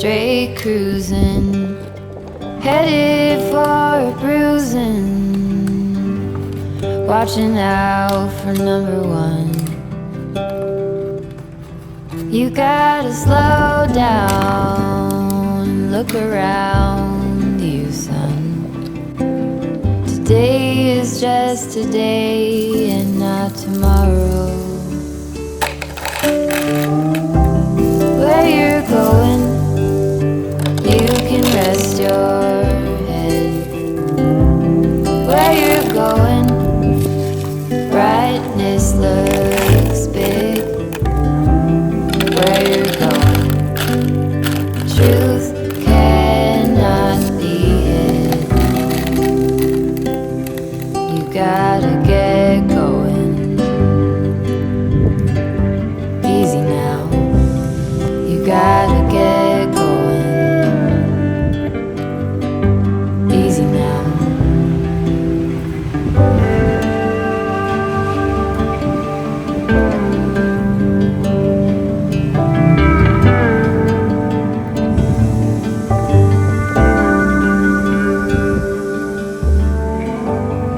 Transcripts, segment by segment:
straight cruising, headed for a bruising, watching out for number one. You gotta slow down, look around you, son. Today is just today and not tomorrow. Where you're going, you can rest your head. Where you're going, brightness looks big. Where you're going, truth cannot be hid. You gotta get going. Easy now. You gotta get going. Easy now.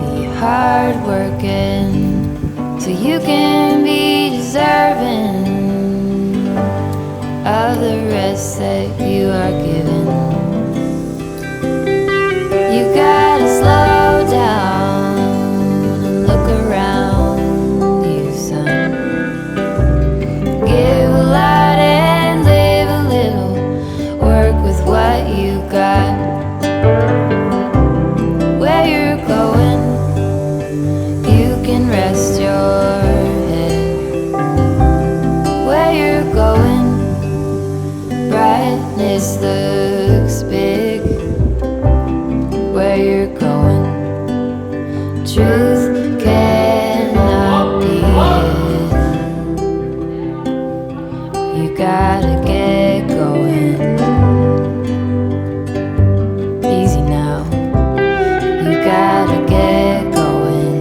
Be hard working so you can be deserving of the rest that you are given. You gotta slow down and look around you, son. Give a lot and live a little. Work with what you got. Where you're going, you can rest your head. Where you're going, brightness looks big. Where you're going, truth cannot be hid. You gotta get going. Easy now. You gotta get going.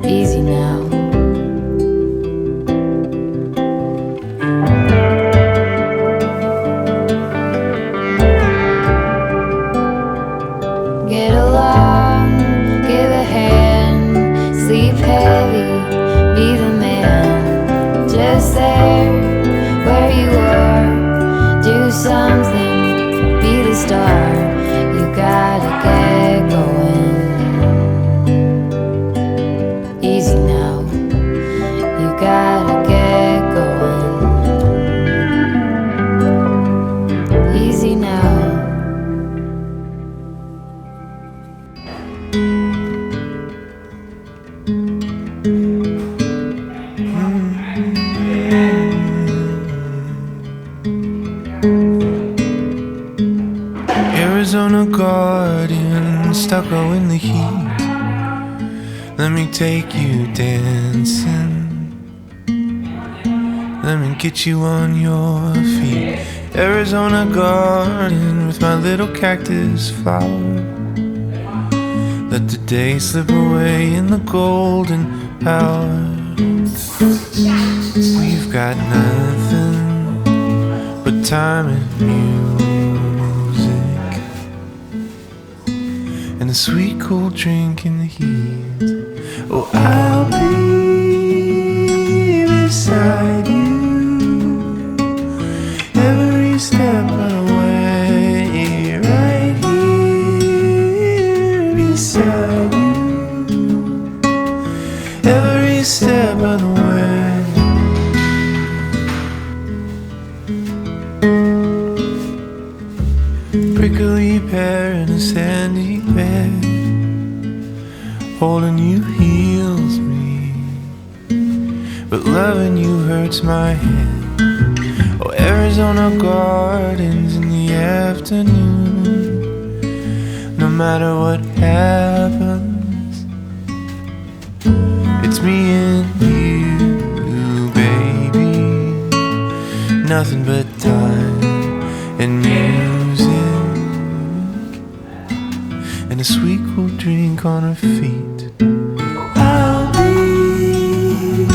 Easy now. Get along, give a hand, sleep heavy, be the man. Just there, where you are, do something, be the star. You gotta get going. Easy now, you gotta get going. Easy now. Arizona garden, stuck out in the heat. Let me take you dancing. Let me get you on your feet. Arizona garden with my little cactus flower. Let the day slip away in the golden hour. We've got nothing but time and music, and a sweet cold drink in the heat. Oh, I'll be beside you every step of the way, right here beside you every step of the way. Prickly pear in a sandy bed, holding you heals me, but loving you hurts my head. Oh, Arizona gardens in the afternoon. No matter what happens, it's me and you, baby. Nothing but time and music, and a sweet cool drink on her feet. I'll be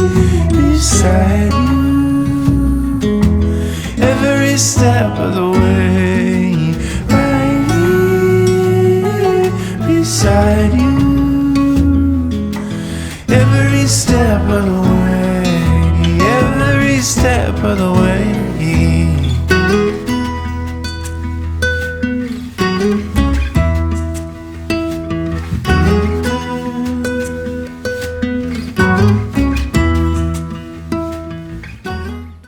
beside you beside you every step of the way, every step of the way.